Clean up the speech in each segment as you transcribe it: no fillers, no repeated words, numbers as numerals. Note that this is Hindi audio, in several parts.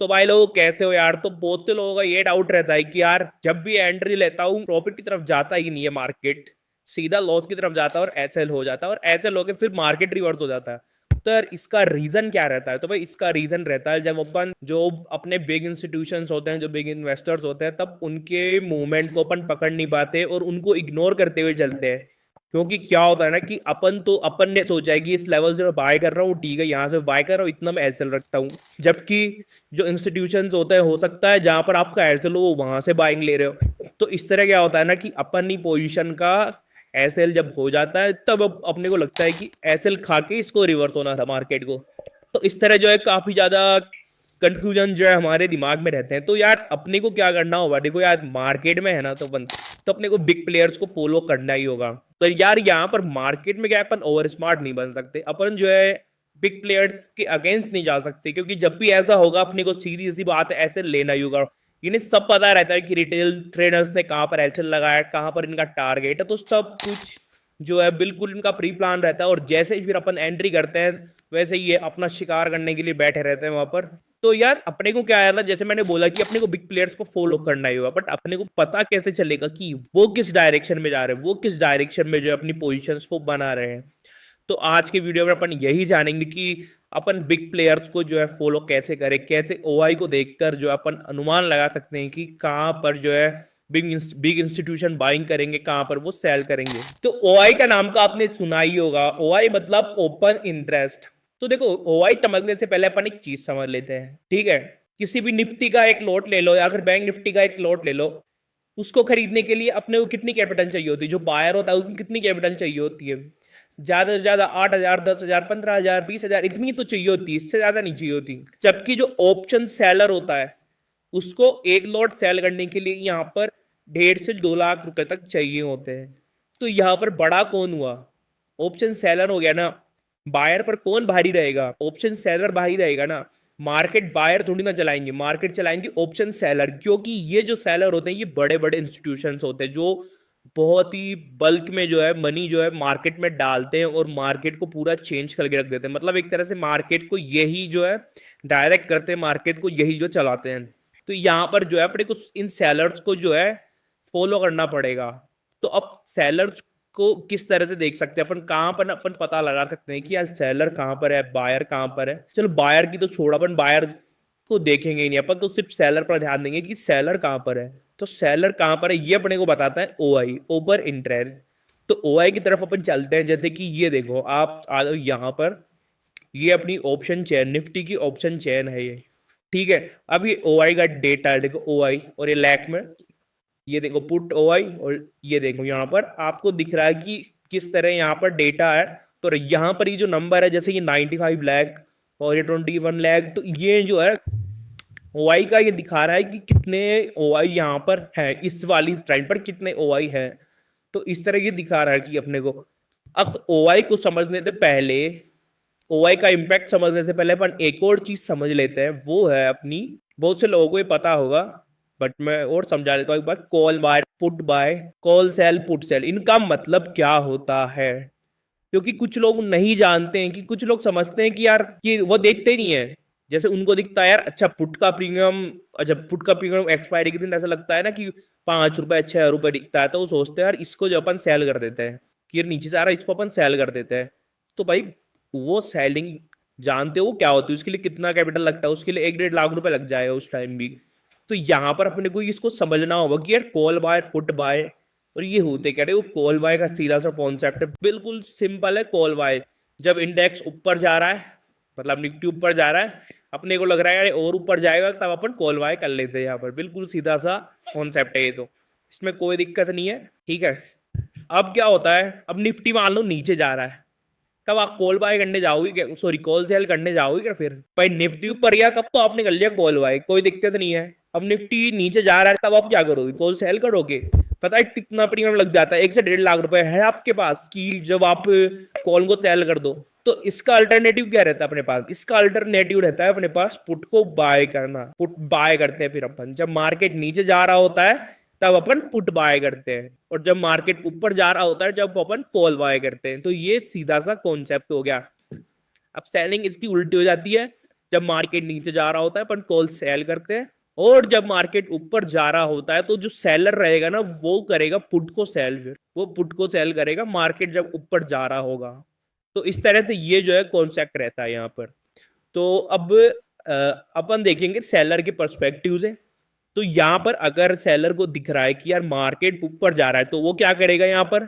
तो भाई लोग कैसे हो यार। तो बहुत से लोगों का ये डाउट रहता है कि यार जब भी एंट्री लेता हूँ प्रॉफिट की तरफ जाता ही नहीं है मार्केट, सीधा लॉस की तरफ जाता है और एसएल हो जाता है और एसएल होकर फिर मार्केट रिवर्स हो जाता है। तो यार इसका रीजन क्या रहता है? तो भाई इसका रीजन रहता है जब अपन जो अपने बिग इंस्टीट्यूशंस होते हैं, जो बिग इन्वेस्टर्स होते हैं, तब उनके मूवमेंट को अपन पकड़ नहीं पाते और उनको इग्नोर करते हुए चलते हैं। क्योंकि क्या होता है ना कि अपन ने सोचा है कि इस लेवल से मैं बाय कर रहा हूँ, ठीक है, यहाँ से बाय कर रहा हूँ, इतना मैं एसएल रखता हूँ। जबकि जो इंस्टीट्यूशंस होते हैं, हो सकता है जहां पर आपका एसएल हो वो वहां से बाइंग ले रहे हो। तो इस तरह क्या होता है ना कि अपनी पोजीशन का एसएल जब हो जाता है तब अपने को लगता है कि एसएल खा के इसको रिवर्स होना था मार्केट को। तो इस तरह जो है काफी ज्यादा कंफ्यूजन जो है हमारे दिमाग में रहते हैं। तो यार अपने को क्या करना होगा? देखो यार, मार्केट में है ना तो अपने को बिग प्लेयर्स को फॉलो करना ही होगा। तो यार यहाँ पर मार्केट में क्या है, अपन ओवर स्मार्ट नहीं बन सकते, अपन जो है बिग प्लेयर्स के अगेंस्ट नहीं जा सकते, क्योंकि जब भी ऐसा होगा अपने को सीधी सी बात है ऐसे लेना ही होगा। इन्हें सब पता रहता है कि रिटेल ट्रेडर्स ने कहाँ पर एलएल लगाया, कहाँ पर इनका टारगेट है, तो सब कुछ जो है बिल्कुल इनका प्री प्लान रहता है। और जैसे ही फिर अपन एंट्री करते हैं वैसे ही ये अपना शिकार करने के लिए बैठे रहते हैं वहां पर। तो यार अपने को क्या आया था, जैसे मैंने बोला कि अपने को बिग प्लेयर्स को फॉलो करना ही होगा, बट अपने को पता कैसे चलेगा कि वो किस डायरेक्शन में जा रहे हैं, वो किस डायरेक्शन में जो है अपनी पोजीशंस को बना रहे हैं। तो आज के वीडियो में अपन यही जानेंगे कि अपन बिग प्लेयर्स को जो है फॉलो कैसे करें, कैसे ओआई को देखकर जो अपन अनुमान लगा सकते हैं कि कहाँ पर जो है बिग इंस्टीट्यूशन बाइंग करेंगे, कहाँ पर वो सेल करेंगे। तो ओआई का नाम का आपने सुना ही होगा, ओआई मतलब ओपन इंटरेस्ट। तो देखो, ओआई समझने से पहले अपन एक चीज समझ लेते हैं, ठीक है। किसी भी निफ्टी का एक लॉट ले लो या फिर बैंक निफ्टी का एक लॉट ले लो, उसको खरीदने के लिए अपने को कितनी कैपिटल चाहिए होती है? जो बायर होता है उसकी कितनी कैपिटल चाहिए होती है? ज्यादा से ज्यादा 8,000, 10,000, 15,000, 20,000, इतनी तो चाहिए होती है, इससे ज्यादा नहीं चाहिए होती। जबकि जो ऑप्शन सेलर होता है उसको एक लॉट सेल करने के लिए यहाँ पर 1.5 से 2 लाख रुपए तक चाहिए होते हैं। तो यहाँ पर बड़ा कौन हुआ? ऑप्शन सेलर हो गया ना। बायर पर कौन भारी रहेगा? ऑप्शन सेलर भारी रहेगा ना। मार्केट बायर थोड़ी ना चलाएंगे, मार्केट चलाएंगे ऑप्शन सेलर, क्योंकि ये जो सेलर होते हैं ये बड़े बड़े इंस्टीट्यूशंस होते हैं जो बहुत ही बल्क में जो है मनी जो है मार्केट में डालते हैं और मार्केट को पूरा चेंज करके रख देते हैं। मतलब एक तरह से मार्केट को यही जो है डायरेक्ट करते हैं, मार्केट को यही जो चलाते हैं। तो यहाँ पर जो है अपने को इन सेलर्स को जो है फॉलो करना पड़ेगा। तो अब सेलर्स को किस तरह से देख सकते हैं अपन? कहाँ पर अपन पता लगा सकते हैं कि यार सेलर कहाँ पर है, बायर कहाँ पर है? चलो बायर की तो छोड़, अपन बायर को देखेंगे ही नहीं, अपन तो सिर्फ सेलर पर ध्यान देंगे कि सेलर कहाँ पर है। तो सेलर कहाँ पर है ये अपने को बताता है ओआई, ओवर इंटरेस्ट। तो ओआई की तरफ अपन चलते हैं। जैसे कि ये देखो, आप आ जाओ यहाँ पर, ये अपनी ऑप्शन चेन, निफ्टी की ऑप्शन चेन है ये, ठीक है। अब ये ओआई का डेटा है, देखो ओआई, और ये लैक में ये देखो पुट ओआई, और ये देखो यहाँ पर आपको दिख रहा है कि किस तरह यहाँ पर डेटा है। तो यहाँ पर ये जो नंबर है, जैसे ये 95 लाख और ये 21 लाख, तो ये जो है ओआई का ये दिखा रहा है कि कितने ओआई यहाँ पर है, इस वाली टाइम पर कितने ओआई है। तो इस तरह ये दिखा रहा है कि अपने को अब ओआई को समझने से पहले, ओआई का इम्पैक्ट समझने से पहले अपन एक और चीज समझ लेते हैं, वो है अपनी, बहुत से लोगों को ये पता होगा बट मैं और समझा देता हूँ एक बार। Call buy, put buy, call sell, put sell, इनका मतलब क्या होता है? क्योंकि कुछ लोग नहीं जानते हैं, कि कुछ लोग समझते हैं कि यार कि वो देखते ही नहीं है। जैसे उनको दिखता है यार, अच्छा पुट का प्रीमियम, जब पुट का प्रीमियम एक्सपायरी के दिन ऐसा लगता है ना कि 5 रुपए, 6 रुपए दिखता है, तो वो सोचते हैं यार इसको जो अपन सेल कर देते हैं, कि ये नीचे जा रहा है इसको अपन सेल कर देते हैं। तो भाई वो सेलिंग जानते हो क्या होती है, उसके लिए कितना कैपिटल लगता है? उसके लिए 1-1.5 लाख रुपए लग जाएगा उस टाइम भी। तो यहाँ पर अपने को इसको समझना होगा कि यार कॉल बाय, पुट बाय, और ये होते क्या रहे, वो कॉल बाय का सीधा सा कॉन्सेप्ट है, बिल्कुल सिंपल है। कॉल बाय, जब इंडेक्स ऊपर जा रहा है, मतलब निफ्टी ऊपर जा रहा है, अपने को लग रहा है यार और ऊपर जाएगा, तब अपन कॉल बाय कर लेते हैं। यहाँ पर बिल्कुल सीधा सा कॉन्सेप्ट है ये, तो इसमें कोई दिक्कत नहीं है, ठीक है। अब क्या होता है, अब निफ्टी मान लो नीचे जा रहा है, तब आप कॉल बाय करने जाओगे क्या? सॉरी, कॉल सेल करने जाओगे क्या? फिर भाई निफ्टी ऊपर गया तब तो आपने कर लिया कॉल बाय, कोई दिक्कत नहीं है। अब निफ्टी नीचे जा रहा है तब आप क्या करोगे? कॉल सेल करोगे? पता है कितना प्रीमियम लग जाता है? 1 से 1.5 लाख रुपए है आपके पास कि जब आप कॉल को सेल कर दो। तो इसका अल्टरनेटिव क्या रहता है अपने पास? इसका अल्टरनेटिव रहता है अपने पास पुट को बाय करना। पुट बाय करते हैं फिर अपन, जब मार्केट नीचे जा रहा होता है तब अपन पुट बाय करते हैं, और जब मार्केट ऊपर जा रहा होता है जब अपन कॉल बाय करते हैं। तो ये सीधा सा कॉन्सेप्ट हो गया। अब सेलिंग इसकी उल्टी हो जाती है, जब मार्केट नीचे जा रहा होता है अपन कॉल सेल करते हैं, और जब मार्केट ऊपर जा रहा होता है तो जो सेलर रहेगा ना वो करेगा पुट को सेल, फिर वो पुट को सेल करेगा मार्केट जब ऊपर जा रहा होगा। तो इस तरह से ये जो है कॉन्सेप्ट रहता है यहाँ पर। तो अब अपन देखेंगे सेलर के पर्सपेक्टिव से। तो यहाँ पर अगर सेलर को दिख रहा है कि यार मार्केट ऊपर जा रहा है तो वो क्या करेगा, यहाँ पर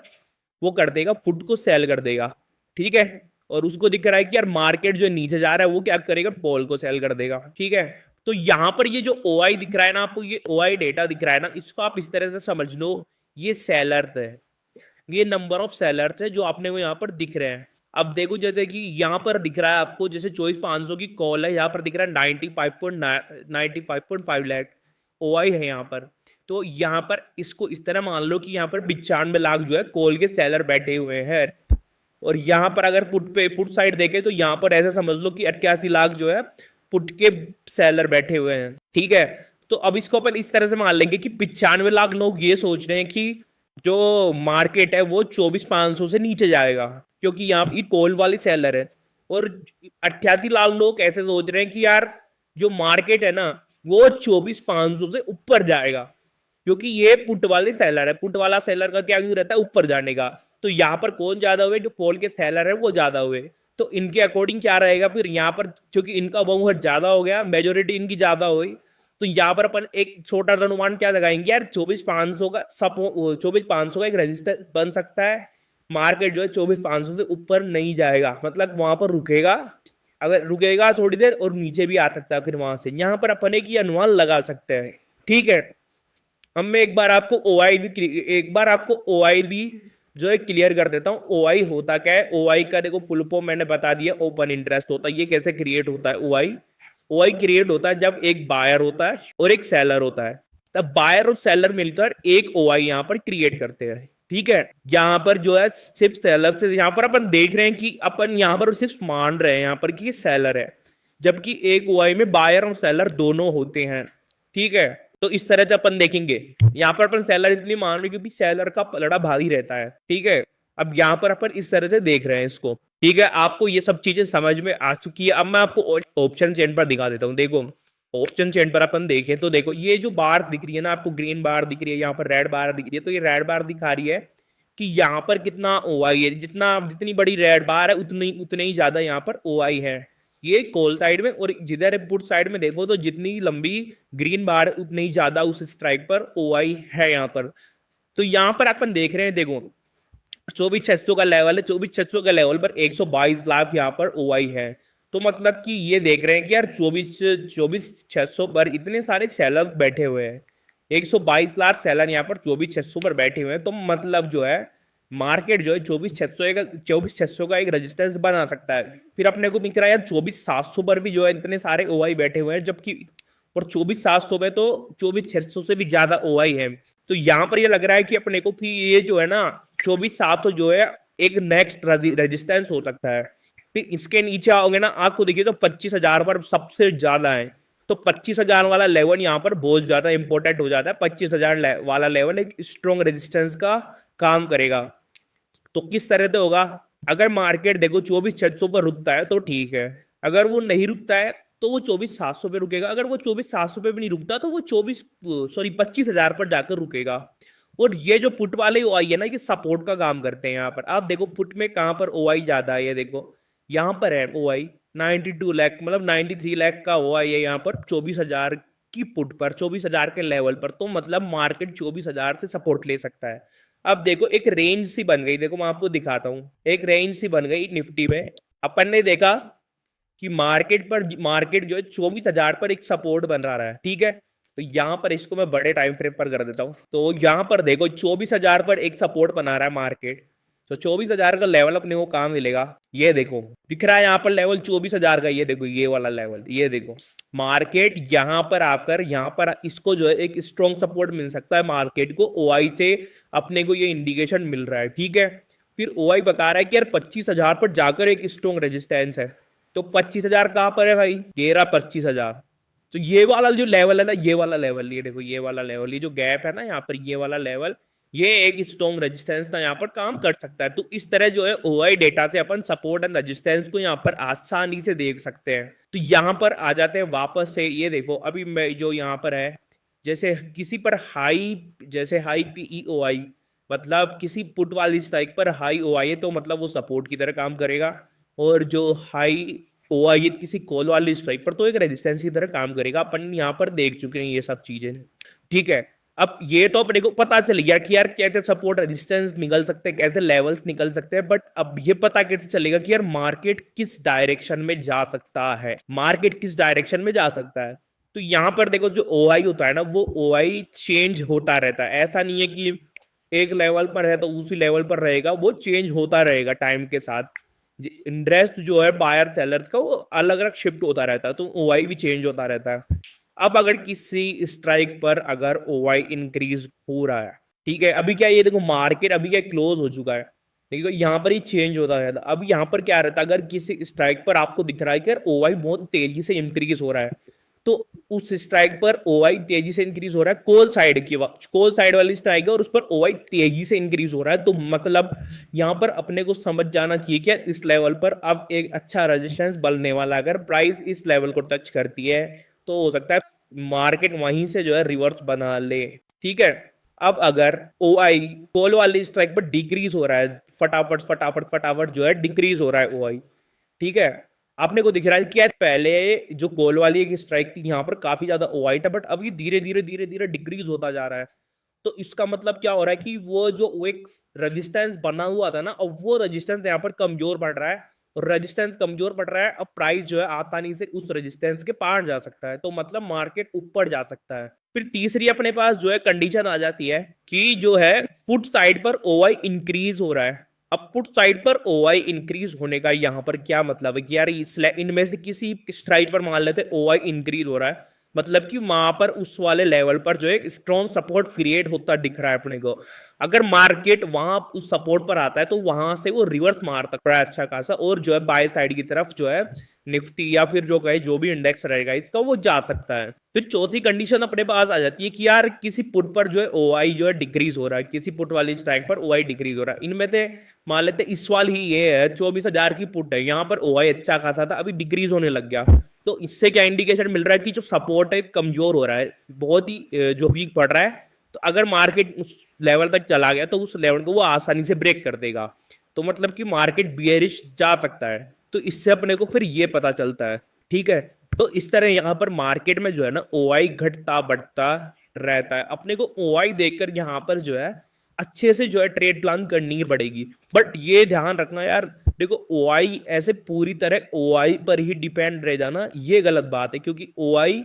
वो कर देगा पुट को सेल कर देगा, ठीक है। और उसको दिख रहा है कि यार मार्केट जो नीचे जा रहा है वो क्या करेगा, कॉल को सेल कर देगा, ठीक है। तो यहाँ पर ये जो OI दिख रहा है ना आपको, ये OI डेटा दिख रहा है ना, इसको आप इस तरह से समझ लो, ये सेलर है, ये नंबर ऑफ सेलर्स है जो आपने को यहाँ पर दिख रहे हैं। अब देखो जैसे कि यहाँ पर दिख रहा है आपको, जैसे 24,500 की कॉल है, यहाँ पर दिख रहा है 95.5 लाख OI है यहाँ पर। तो यहाँ पर इसको इस तरह मान लो कि यहाँ पर 95 लाख जो है कॉल के सेलर बैठे हुए हैं। और यहाँ पर अगर पुट साइड देखे तो यहाँ पर ऐसा समझ लो कि 88 लाख जो है पुट के सेलर बैठे हुए हैं, ठीक है। तो अब इसको अपन इस तरह से मान लेंगे कि 95 लाख लोग ये सोच रहे हैं कि जो मार्केट है वो 24,500 से नीचे जाएगा, क्योंकि यहाँ ये कॉल वाली सेलर है। और 88 लाख लोग ऐसे सोच रहे हैं कि यार जो मार्केट है ना वो 24,500 से ऊपर जाएगा, क्योंकि ये पुट वाले सेलर है। पुट वाला सेलर का क्या व्यू रहता है, ऊपर जाने का। तो यहाँ पर कौन ज्यादा हुए, जो कॉल के सेलर है वो ज्यादा हुए। तो इनके अकॉर्डिंग क्या रहेगा फिर यहाँ पर, क्योंकि इनका बहुमत ज्यादा हो गया, मेजोरिटी इनकी ज्यादा हुई, तो यहाँ पर अपन एक छोटा सा अनुमान क्या लगाएंगे यार, 24,500 का 24,500 का एक रजिस्टर बन सकता है। मार्केट जो है 24,500 से ऊपर नहीं जाएगा, मतलब वहां पर रुकेगा। अगर रुकेगा थोड़ी देर और नीचे भी आ सकता है, फिर वहां से यहाँ पर अपन एक अनुमान लगा सकते हैं, ठीक है। अब मैं एक बार आपको OI भी जो है क्लियर कर देता हूँ। OI होता क्या है, OI का देखो फुल फॉर्म मैंने बता दिया, ओपन इंटरेस्ट होता है। ये कैसे क्रिएट होता है OI क्रिएट होता है जब एक बायर होता है और एक सेलर होता है, तब बायर और सेलर मिलकर एक OI यहाँ पर क्रिएट करते हैं, ठीक है। यहाँ पर जो है सिर्फ सेलर से, यहाँ पर अपन देख रहे हैं कि अपन यहाँ पर सिर्फ मान रहे हैं यहाँ पर कि सेलर है, जबकि एक OI में बायर और सेलर दोनों होते हैं, ठीक है। तो इस तरह से अपन देखेंगे। यहाँ पर अपन सेलर इसलिए मान रहे हैं क्योंकि सेलर का पलड़ा भारी रहता है, ठीक है। अब यहाँ पर अपन इस तरह से देख रहे हैं इसको, ठीक है। आपको ये सब चीजें समझ में आ चुकी है। अब मैं आपको ऑप्शन चेन पर दिखा देता हूँ। देखो ऑप्शन चेन पर अपन देखें तो देखो ये जो बार दिख रही है ना आपको, ग्रीन बार दिख रही है, यहाँ पर रेड बार दिख रही है। तो ये रेड बार दिखा रही है कि यहाँ पर कितना OI है। जितनी बड़ी रेड बार है उतने ही ज्यादा यहाँ पर OI है, ये कॉल साइड में। और जिधर पुट साइड में देखो तो जितनी लंबी ग्रीन बार उतनी ही ज्यादा उस स्ट्राइक पर OI है यहाँ पर। तो यहाँ पर अपन देख रहे हैं, देखो 24,600 का लेवल है, 24,600 का लेवल पर 122 लाख यहाँ पर OI है। तो मतलब कि ये देख रहे हैं कि यार 24,600 पर इतने सारे सेलर बैठे हुए हैं, 122 लाख सेलर यहाँ पर 24,600 पर बैठे हुए हैं। तो मतलब जो है मार्केट जो है 24,600 का एक रेजिस्टेंस बना सकता है। फिर अपने को दिख रहा है यार 24,700 पर भी जो है इतने सारे OI बैठे हुए हैं, जबकि और 24,700 पे तो 24,600 से भी ज्यादा OI है। तो यहाँ पर ये लग रहा है कि अपने को कि ये जो है ना 24,700 जो है एक नेक्स्ट रेजिस्टेंस हो सकता है। फिर इसके नीचे आओगे ना आपको देखिए तो 25,000 पर सबसे ज्यादा है। तो 25,000 वाला लेवल यहाँ पर बहुत ज्यादा इंपॉर्टेंट हो जाता है। 25,000 वाला लेवल एक स्ट्रॉन्ग रेजिस्टेंस का काम करेगा। तो किस तरह से होगा, अगर मार्केट देखो 24,600 पर रुकता है तो ठीक है, अगर वो नहीं रुकता है तो वो 24,700 पे रुकेगा, अगर वो 24,700 पे भी नहीं रुकता तो वो 25,000 पर जाकर रुकेगा। और ये जो पुट वाले OI है ना, ये सपोर्ट का काम करते हैं। यहाँ पर आप देखो पुट में कहाँ पर OI ज्यादा है, ये देखो यहाँ पर है OI 92 लाख, मतलब 93 लाख का OI है यहाँ पर 24,000 की पुट पर, 24,000 के लेवल पर। तो मतलब मार्केट 24,000 से सपोर्ट ले सकता है। अब देखो एक रेंज सी बन गई, देखो मैं आपको दिखाता हूँ, एक रेंज सी बन गई निफ्टी में। अपन ने देखा कि मार्केट जो है 24,000 पर एक सपोर्ट बन रहा है, ठीक है। तो यहाँ पर इसको मैं बड़े टाइम फ्रेम पर कर देता हूँ। तो यहाँ पर देखो 24,000 पर एक सपोर्ट बना रहा है मार्केट। तो 24,000 का लेवल अपने को कहाँ मिलेगा, ये देखो दिख रहा है यहाँ पर लेवल 24,000 का। ये देखो ये वाला लेवल, ये देखो मार्केट यहाँ पर आकर यहाँ पर इसको जो है एक स्ट्रॉन्ग सपोर्ट मिल सकता है मार्केट को। OI से अपने को ये इंडिकेशन मिल रहा है, ठीक है। फिर OI बता रहा है कि यार 25,000 पर जाकर एक स्ट्रॉन्ग रेजिस्टेंस है। तो 25,000 कहाँ पर है भाई, ये रहा 25,000। तो ये वाला जो लेवल है ना, ये वाला लेवल, ये देखो ये वाला लेवल, ये जो गैप है ना यहाँ पर, ये वाला लेवल ये एक स्ट्रॉन्ग रेजिस्टेंस था, यहाँ पर काम कर सकता है। तो इस तरह जो है ओआई डेटा से अपन सपोर्ट एंड रेजिस्टेंस को यहाँ पर आसानी से देख सकते हैं। तो यहाँ पर आ जाते हैं वापस से, ये देखो अभी मैं जो यहाँ पर है, जैसे किसी पर हाई, जैसे हाई पीई ओआई, मतलब किसी पुट वाली स्ट्राइक पर हाई ओआई है तो मतलब वो सपोर्ट की तरह काम करेगा, और जो हाई ओआई है किसी कॉल वाली स्ट्राइक पर तो एक रेजिस्टेंस की तरह काम करेगा। अपन यहाँ पर देख चुके हैं ये सब चीजें, ठीक है। अब ये तो अपने को पता चल गया कि यार कैसे सपोर्ट रेजिस्टेंस निकल सकते हैं, कैसे लेवल्स निकल सकते हैं, बट अब ये पता कैसे चलेगा कि यार मार्केट किस डायरेक्शन में जा सकता है, मार्केट किस डायरेक्शन में जा सकता है। तो यहाँ पर देखो जो ओआई होता है ना, वो ओआई चेंज होता रहता है, ऐसा नहीं है कि एक लेवल पर है तो उसी लेवल पर रहेगा, वो चेंज होता रहेगा टाइम के साथ। इंटरेस्ट जो है बायर सेलर का वो अलग अलग शिफ्ट होता रहता है, तो ओआई भी चेंज होता रहता है। अब अगर किसी स्ट्राइक पर अगर ओआई इंक्रीज हो रहा है, ठीक है, अभी क्या ये देखो मार्केट अभी क्या क्लोज हो चुका है, देखो यहाँ पर ही चेंज होता रहता। अब यहाँ पर क्या रहता है, अगर किसी स्ट्राइक पर आपको दिख रहा है कि यार ओआई बहुत तेजी से इंक्रीज हो रहा है, तो उस स्ट्राइक पर ओआई तेजी से इंक्रीज हो रहा है, कॉल साइड की, कॉल साइड वाली स्ट्राइक है और उस पर ओआई तेजी से इंक्रीज हो रहा है, तो मतलब यहाँ पर अपने को समझ जाना चाहिए कि इस लेवल पर अब एक अच्छा रेजिस्टेंस बनने वाला, अगर प्राइस इस लेवल को टच करती है तो हो सकता है मार्केट वहीं से जो है रिवर्स बना ले, ठीक है। अब अगर ओआई कॉल वाली स्ट्राइक पर डिक्रीज हो रहा है, फटाफट फटाफट फटाफट जो है डिक्रीज हो रहा है ओआई, ठीक है, आपने को दिख रहा है कि यार पहले जो कॉल वाली एक स्ट्राइक थी यहाँ पर काफी ज्यादा ओआई था, बट अभी धीरे धीरे धीरे धीरे डिक्रीज होता जा रहा है। तो इसका मतलब क्या हो रहा है कि वो जो वो एक रेजिस्टेंस बना हुआ था ना, अब वो रेजिस्टेंस यहाँ पर कमजोर पड़ रहा है, और रेजिस्टेंस कमजोर पड़ रहा है, अब प्राइस जो है आसानी से उस रेजिस्टेंस के पार जा सकता है, तो मतलब मार्केट ऊपर जा सकता है। फिर तीसरी अपने पास जो है कंडीशन आ जाती है कि जो है पुट साइड पर ओआई इंक्रीज हो रहा है। अब पुट साइड पर ओआई इंक्रीज होने का यहाँ पर क्या मतलब है कि यार इनमें से किसी स्ट्राइक पर मान लेते ओआई इंक्रीज हो रहा है, मतलब कि वहां पर उस वाले लेवल पर जो है स्ट्रॉन्ग सपोर्ट क्रिएट होता दिख रहा है अपने को। अगर मार्केट वहां उस सपोर्ट पर आता है तो वहां से वो रिवर्स मार सकता है अच्छा खासा, और जो है बाय साइड की तरफ जो है निफ्टी या फिर जो कहे जो भी इंडेक्स रहेगा इसका वो जा सकता है। फिर चौथी कंडीशन अपने पास आ जाती है कि यार किसी पुट पर जो है ओआई जो है डिक्रीज हो रहा है, किसी पुट वाली स्ट्राइक पर ओआई डिक्रीज हो रहा है। इनमें से मान लेते इस वाल ही ये है 24,000 की पुट है, यहाँ पर ओआई अच्छा खासा था, अभी डिक्रीज होने लग गया, तो इससे क्या इंडिकेशन मिल रहा है कि जो सपोर्ट है कमजोर हो रहा है, बहुत ही जो वीक पड़ रहा है। तो अगर मार्केट उस लेवल तक चला गया तो उस लेवल को वो आसानी से ब्रेक कर देगा, तो मतलब कि मार्केट बियरिश जा सकता है। तो इससे अपने को फिर ये पता चलता है, ठीक है। तो इस तरह यहाँ पर मार्केट में जो है ना ओआई घटता बढ़ता रहता है, अपने को ओआई देखकर यहाँ पर जो है अच्छे से जो है ट्रेड प्लान करनी पड़ेगी। बट ये ध्यान रखना यार, देखो ओआई ऐसे पूरी तरह ओआई पर ही डिपेंड रह जाना ये गलत बात है, क्योंकि ओआई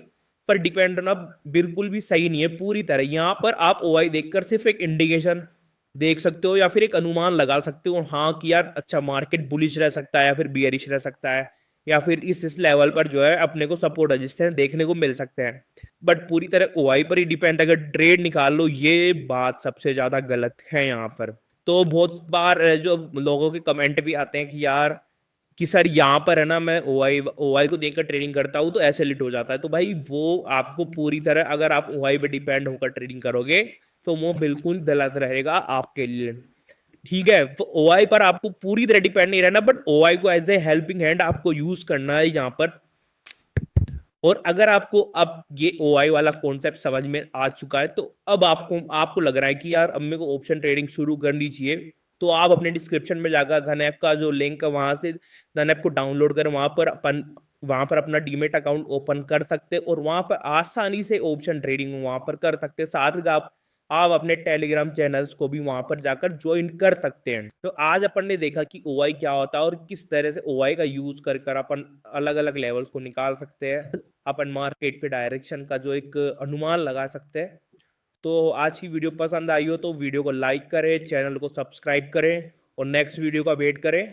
पर डिपेंड रहना बिल्कुल भी सही नहीं है पूरी तरह। यहाँ पर आप ओआई देखकर सिर्फ एक इंडिकेशन देख सकते हो या फिर एक अनुमान लगा सकते हो, हाँ कि यार अच्छा मार्केट बुलिश रह सकता है या फिर बियरिश रह सकता है, या फिर इस लेवल पर जो है अपने को सपोर्ट रेजिस्टेंस देखने को मिल सकते हैं। बट पूरी तरह ओआई पर ही डिपेंड अगर ट्रेड निकाल लो, ये बात सबसे ज्यादा गलत है यहाँ पर। तो बहुत बार जो लोगों के कमेंट भी आते हैं कि यार कि सर यहाँ पर है ना मैं ओआई ओआई को देखकर ट्रेडिंग करता हूँ तो ऐसे लिट हो जाता है, तो भाई वो आपको पूरी तरह अगर आप ओआई पे डिपेंड होकर ट्रेडिंग करोगे तो वो बिल्कुल गलत रहेगा आपके लिए, ठीक है। तो ओआई पर आपको पूरी तरह डिपेंड नहीं रहना, बट ओआई को एज ए हेल्पिंग हैंड आपको यूज करना है यहाँ पर। और अगर आपको अब ये ओआई वाला कॉन्सेप्ट समझ में आ चुका है तो अब आपको आपको लग रहा है कि यार अब मेरे को ऑप्शन ट्रेडिंग शुरू करनी चाहिए, तो आप अपने डिस्क्रिप्शन में जाकर धन ऐप का जो लिंक है वहां से धन ऐप को डाउनलोड कर वहां पर अपना डीमेट अकाउंट ओपन कर सकते और वहां पर आसानी से ऑप्शन ट्रेडिंग वहां पर कर सकते। साथ ही आप अपने टेलीग्राम चैनल्स को भी वहां पर जाकर ज्वाइन कर सकते हैं। तो आज अपन ने देखा कि ओआई क्या होता है और किस तरह से ओआई का यूज कर कर अपन अलग अलग लेवल्स को निकाल सकते हैं, अपन मार्केट पे डायरेक्शन का जो एक अनुमान लगा सकते हैं। तो आज की वीडियो पसंद आई हो तो वीडियो को लाइक करें, चैनल को सब्सक्राइब करें और नेक्स्ट वीडियो का वेट करें।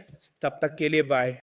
तब तक के लिए बाय।